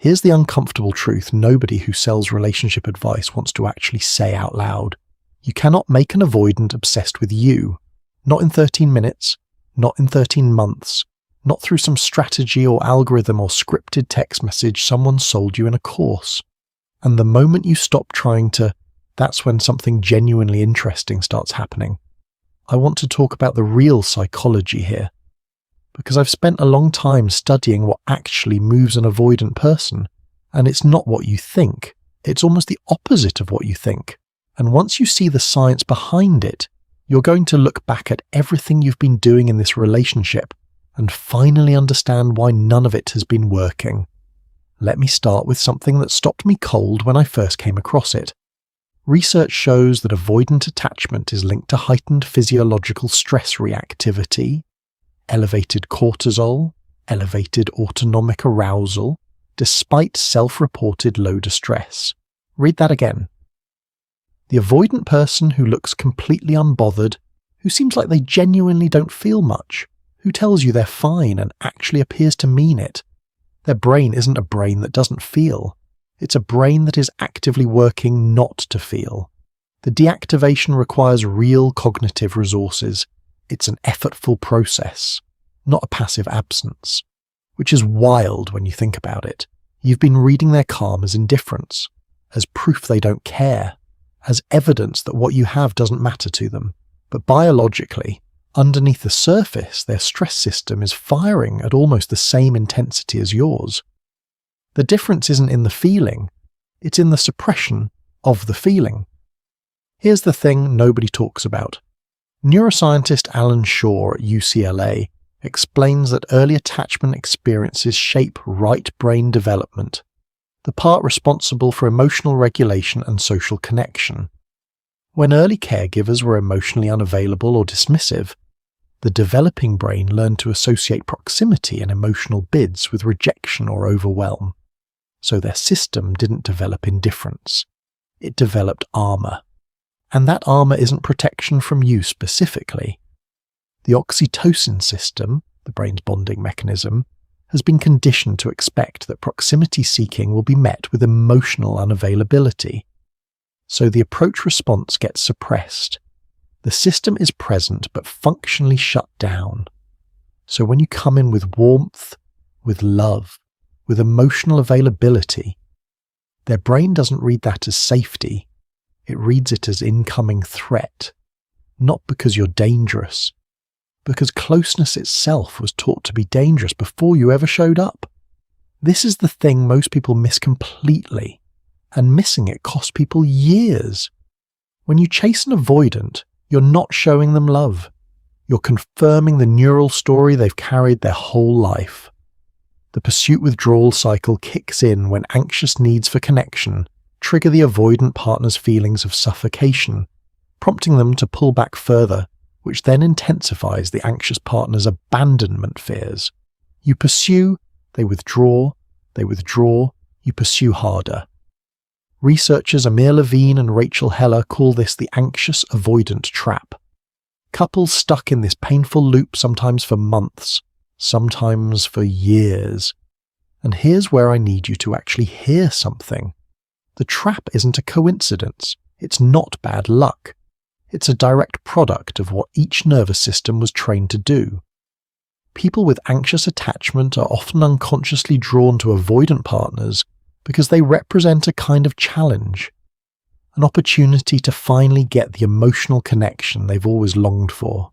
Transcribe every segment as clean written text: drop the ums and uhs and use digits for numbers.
Here's the uncomfortable truth nobody who sells relationship advice wants to actually say out loud. You cannot make an avoidant obsessed with you. Not in 13 minutes, not in 13 months, not through some strategy or algorithm or scripted text message someone sold you in a course. And the moment you stop trying to, that's when something genuinely interesting starts happening. I want to talk about the real psychology here, because I've spent a long time studying what actually moves an avoidant person, and it's not what you think. It's almost the opposite of what you think. And once you see the science behind it, you're going to look back at everything you've been doing in this relationship and finally understand why none of it has been working. Let me start with something that stopped me cold when I first came across it. Research shows that avoidant attachment is linked to heightened physiological stress reactivity, elevated cortisol, elevated autonomic arousal, despite self-reported low distress. Read that again. The avoidant person who looks completely unbothered, who seems like they genuinely don't feel much, who tells you they're fine and actually appears to mean it. Their brain isn't a brain that doesn't feel. It's a brain that is actively working not to feel. The deactivation requires real cognitive resources. It's an effortful process, not a passive absence, which is wild when you think about it. You've been reading their calm as indifference, as proof they don't care, as evidence that what you have doesn't matter to them. But biologically, underneath the surface, their stress system is firing at almost the same intensity as yours. The difference isn't in the feeling, it's in the suppression of the feeling. Here's the thing nobody talks about. Neuroscientist Alan Schore at UCLA explains that early attachment experiences shape right brain development, the part responsible for emotional regulation and social connection. When early caregivers were emotionally unavailable or dismissive, the developing brain learned to associate proximity and emotional bids with rejection or overwhelm. So their system didn't develop indifference. It developed armor. And that armor isn't protection from you specifically. The oxytocin system, the brain's bonding mechanism, has been conditioned to expect that proximity seeking will be met with emotional unavailability. So the approach response gets suppressed. The system is present but functionally shut down. So when you come in with warmth, with love, with emotional availability, their brain doesn't read that as safety. It reads it as incoming threat, not because you're dangerous, because closeness itself was taught to be dangerous before you ever showed up. This is the thing most people miss completely, and missing it costs people years. When you chase an avoidant, you're not showing them love. You're confirming the neural story they've carried their whole life. The pursuit-withdrawal cycle kicks in when anxious needs for connection trigger the avoidant partner's feelings of suffocation, prompting them to pull back further, which then intensifies the anxious partner's abandonment fears. You pursue, they withdraw, you pursue harder. Researchers Amir Levine and Rachel Heller call this the anxious-avoidant trap. Couples stuck in this painful loop sometimes for months, sometimes for years. And here's where I need you to actually hear something. The trap isn't a coincidence. It's not bad luck. It's a direct product of what each nervous system was trained to do. People with anxious attachment are often unconsciously drawn to avoidant partners because they represent a kind of challenge, an opportunity to finally get the emotional connection they've always longed for.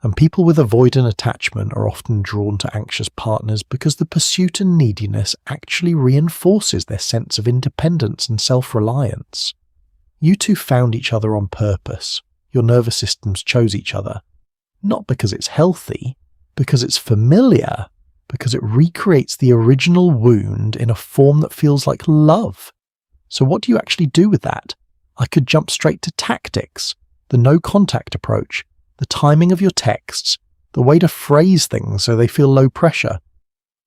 And people with avoidant attachment are often drawn to anxious partners because the pursuit and neediness actually reinforces their sense of independence and self-reliance. You two found each other on purpose. Your nervous systems chose each other. Not because it's healthy, because it's familiar, because it recreates the original wound in a form that feels like love. So what do you actually do with that? I could jump straight to tactics, the no-contact approach, the timing of your texts, the way to phrase things so they feel low pressure.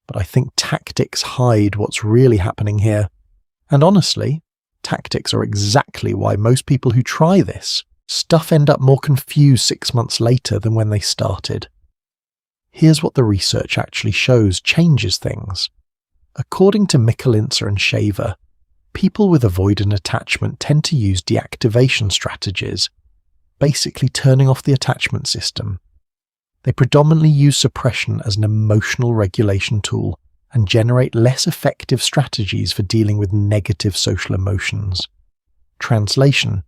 But I think tactics hide what's really happening here. And honestly, tactics are exactly why most people who try this stuff end up more confused 6 months later than when they started. Here's what the research actually shows changes things. According to Mikulincer and Schore, people with avoidant attachment tend to use deactivation strategies, basically turning off the attachment system. They predominantly use suppression as an emotional regulation tool and generate less effective strategies for dealing with negative social emotions. Translation: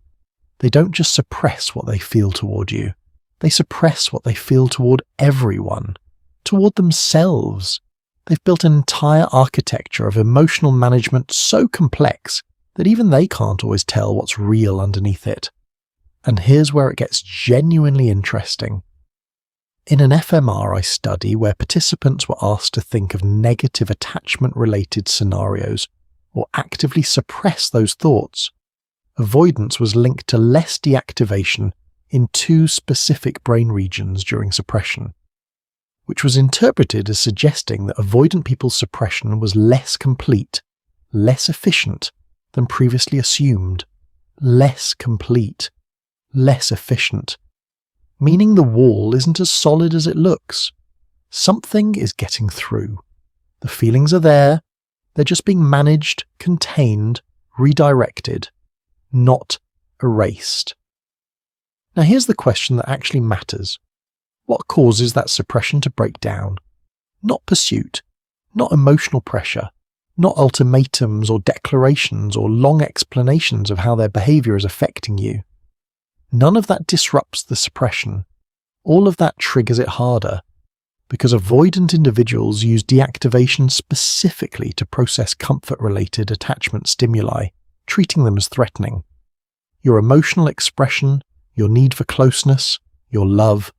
they don't just suppress what they feel toward you, they suppress what they feel toward everyone, toward themselves. They've built an entire architecture of emotional management so complex that even they can't always tell what's real underneath it. And here's where it gets genuinely interesting. In an fMRI study where participants were asked to think of negative attachment-related scenarios or actively suppress those thoughts, avoidance was linked to less deactivation in 2 specific brain regions during suppression, which was interpreted as suggesting that avoidant people's suppression was less complete, less efficient than previously assumed. Less complete, less efficient. Meaning the wall isn't as solid as it looks. Something is getting through. The feelings are there, they're just being managed, contained, redirected, not erased. Now here's the question that actually matters. What causes that suppression to break down? Not pursuit, not emotional pressure, not ultimatums or declarations or long explanations of how their behaviour is affecting you. None of that disrupts the suppression. All of that triggers it harder, because avoidant individuals use deactivation specifically to process comfort-related attachment stimuli, treating them as threatening. Your emotional expression, your need for closeness, your love,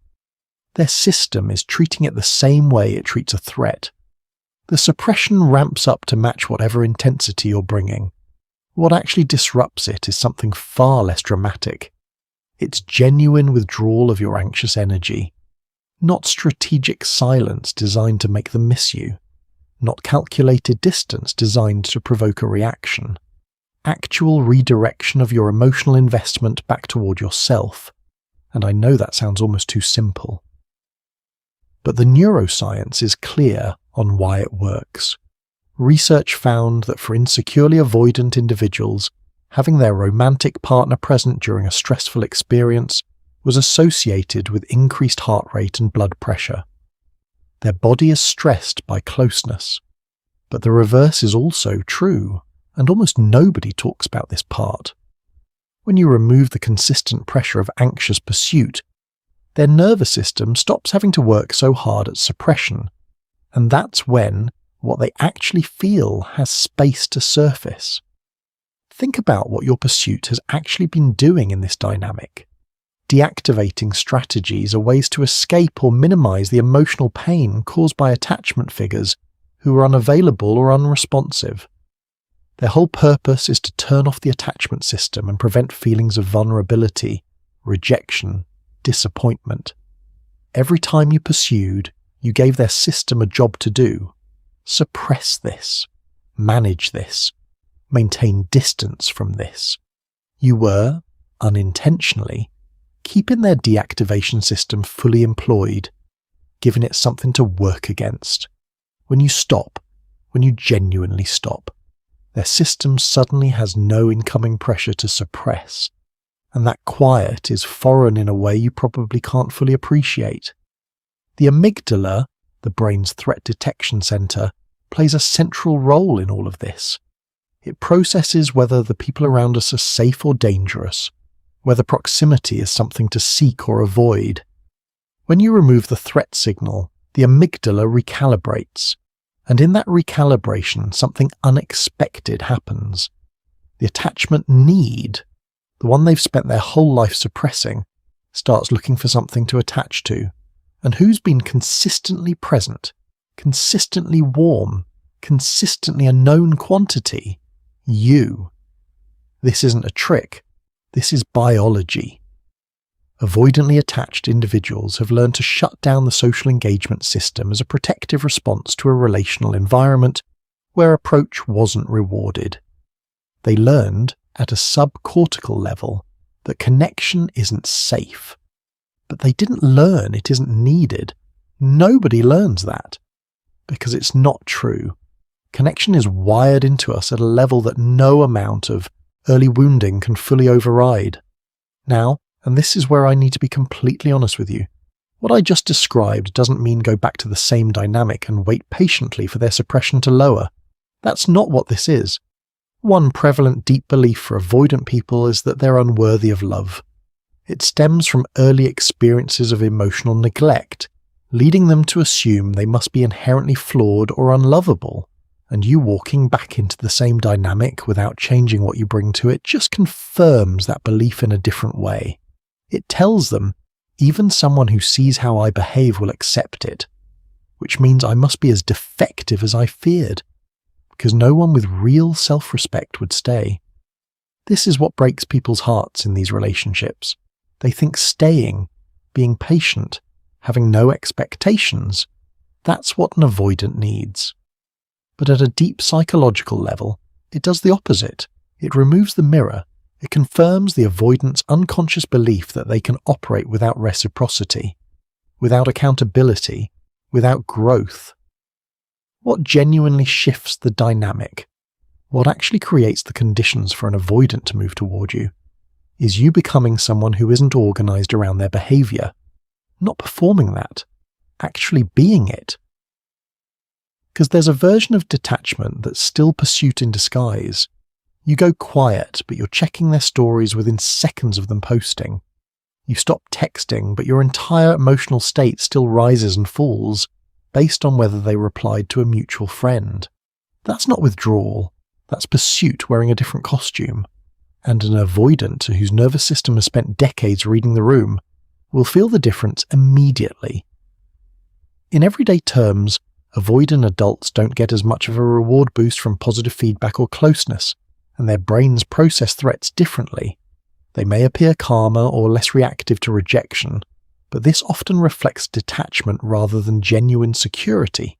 their system is treating it the same way it treats a threat. The suppression ramps up to match whatever intensity you're bringing. What actually disrupts it is something far less dramatic. It's genuine withdrawal of your anxious energy, not strategic silence designed to make them miss you, not calculated distance designed to provoke a reaction. Actual redirection of your emotional investment back toward yourself. And I know that sounds almost too simple. But the neuroscience is clear on why it works. Research found that for insecurely avoidant individuals, having their romantic partner present during a stressful experience was associated with increased heart rate and blood pressure. Their body is stressed by closeness. But the reverse is also true, and almost nobody talks about this part. When you remove the consistent pressure of anxious pursuit, their nervous system stops having to work so hard at suppression, and that's when what they actually feel has space to surface. Think about what your pursuit has actually been doing in this dynamic. Deactivating strategies are ways to escape or minimize the emotional pain caused by attachment figures who are unavailable or unresponsive. Their whole purpose is to turn off the attachment system and prevent feelings of vulnerability, rejection, disappointment. Every time you pursued, you gave their system a job to do. Suppress this. Manage this. Maintain distance from this. You were, unintentionally, keeping their deactivation system fully employed, giving it something to work against. When you stop, when you genuinely stop, their system suddenly has no incoming pressure to suppress, and that quiet is foreign in a way you probably can't fully appreciate. The amygdala, the brain's threat detection center, plays a central role in all of this. It processes whether the people around us are safe or dangerous, whether proximity is something to seek or avoid. When you remove the threat signal, the amygdala recalibrates, and in that recalibration something unexpected happens. The attachment need, the one they've spent their whole life suppressing, starts looking for something to attach to. And who's been consistently present, consistently warm, consistently a known quantity? You. This isn't a trick. This is biology. Avoidantly attached individuals have learned to shut down the social engagement system as a protective response to a relational environment where approach wasn't rewarded. They learned, at a subcortical level, that connection isn't safe. But they didn't learn it isn't needed. Nobody learns that. Because it's not true. Connection is wired into us at a level that no amount of early wounding can fully override. Now, and this is where I need to be completely honest with you, what I just described doesn't mean go back to the same dynamic and wait patiently for their suppression to lower. That's not what this is. One prevalent deep belief for avoidant people is that they're unworthy of love. It stems from early experiences of emotional neglect, leading them to assume they must be inherently flawed or unlovable, and you walking back into the same dynamic without changing what you bring to it just confirms that belief in a different way. It tells them, even someone who sees how I behave will accept it, which means I must be as defective as I feared, because no one with real self-respect would stay. This is what breaks people's hearts in these relationships. They think staying, being patient, having no expectations, that's what an avoidant needs. But at a deep psychological level, it does the opposite. It removes the mirror. It confirms the avoidant's unconscious belief that they can operate without reciprocity, without accountability, without growth. What genuinely shifts the dynamic, what actually creates the conditions for an avoidant to move toward you, is you becoming someone who isn't organized around their behavior, not performing that, actually being it. Because there's a version of detachment that's still pursuit in disguise. You go quiet, but you're checking their stories within seconds of them posting. You stop texting, but your entire emotional state still rises and falls based on whether they replied to a mutual friend. That's not withdrawal. That's pursuit wearing a different costume. And an avoidant whose nervous system has spent decades reading the room will feel the difference immediately. In everyday terms, avoidant adults don't get as much of a reward boost from positive feedback or closeness, and their brains process threats differently. They may appear calmer or less reactive to rejection, but this often reflects detachment rather than genuine security.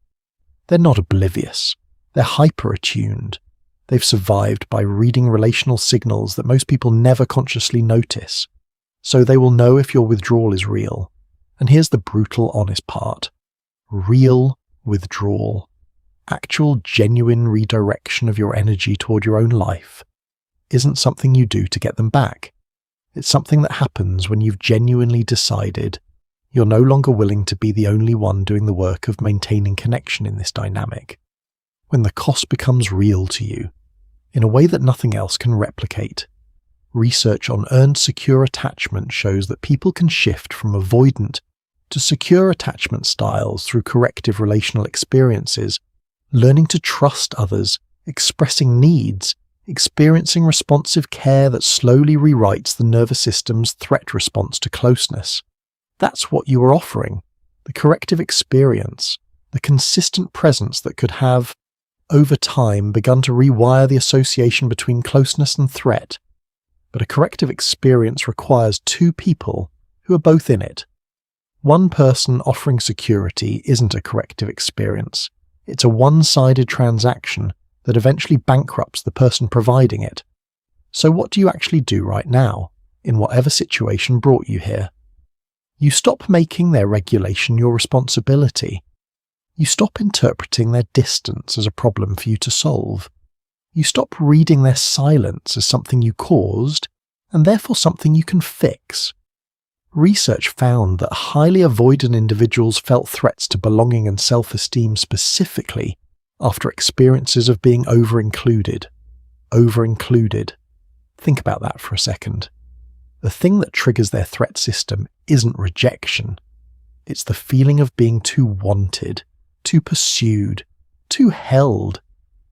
They're not oblivious. They're hyper-attuned. They've survived by reading relational signals that most people never consciously notice. So they will know if your withdrawal is real. And here's the brutal, honest part. Real withdrawal. Actual, genuine redirection of your energy toward your own life isn't something you do to get them back. It's something that happens when you've genuinely decided you're no longer willing to be the only one doing the work of maintaining connection in this dynamic. When the cost becomes real to you, in a way that nothing else can replicate. Research on earned secure attachment shows that people can shift from avoidant to secure attachment styles through corrective relational experiences, learning to trust others, expressing needs, experiencing responsive care that slowly rewrites the nervous system's threat response to closeness. That's what you are offering, the corrective experience, the consistent presence that could have, over time, begun to rewire the association between closeness and threat. But a corrective experience requires two people who are both in it. One person offering security isn't a corrective experience. It's a one-sided transaction that eventually bankrupts the person providing it. So what do you actually do right now, in whatever situation brought you here? You stop making their regulation your responsibility. You stop interpreting their distance as a problem for you to solve. You stop reading their silence as something you caused, and therefore something you can fix. Research found that highly avoidant individuals felt threats to belonging and self-esteem specifically after experiences of being over-included. Over-included. Think about that for a second. The thing that triggers their threat system isn't rejection. It's the feeling of being too wanted, too pursued, too held,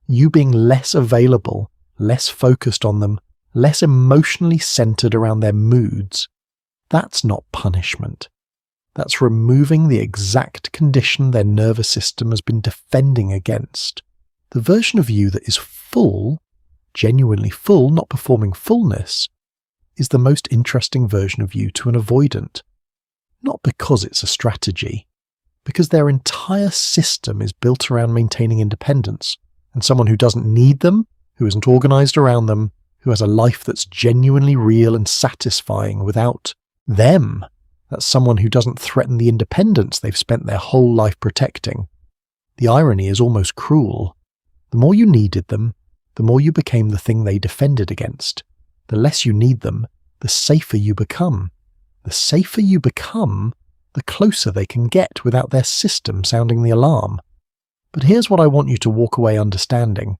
you being less available, less focused on them, less emotionally centered around their moods. That's not punishment. That's removing the exact condition their nervous system has been defending against. The version of you that is full, genuinely full, not performing fullness, is the most interesting version of you to an avoidant. Not because it's a strategy, because their entire system is built around maintaining independence, and someone who doesn't need them, who isn't organized around them, who has a life that's genuinely real and satisfying without them. That's someone who doesn't threaten the independence they've spent their whole life protecting. The irony is almost cruel. The more you needed them, the more you became the thing they defended against. The less you need them, the safer you become. The safer you become, the closer they can get without their system sounding the alarm. But here's what I want you to walk away understanding.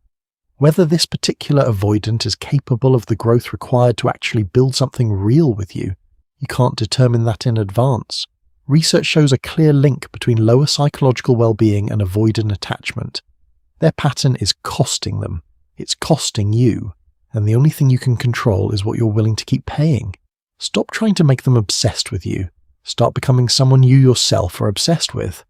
Whether this particular avoidant is capable of the growth required to actually build something real with you, you can't determine that in advance. Research shows a clear link between lower psychological well-being and avoidant attachment. Their pattern is costing them. It's costing you. And the only thing you can control is what you're willing to keep paying. Stop trying to make them obsessed with you. Start becoming someone you yourself are obsessed with.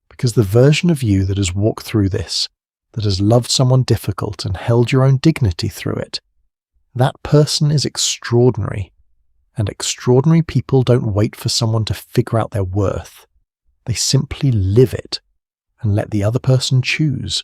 Because the version of you that has walked through this, that has loved someone difficult and held your own dignity through it, that person is extraordinary. And extraordinary people don't wait for someone to figure out their worth. They simply live it and let the other person choose.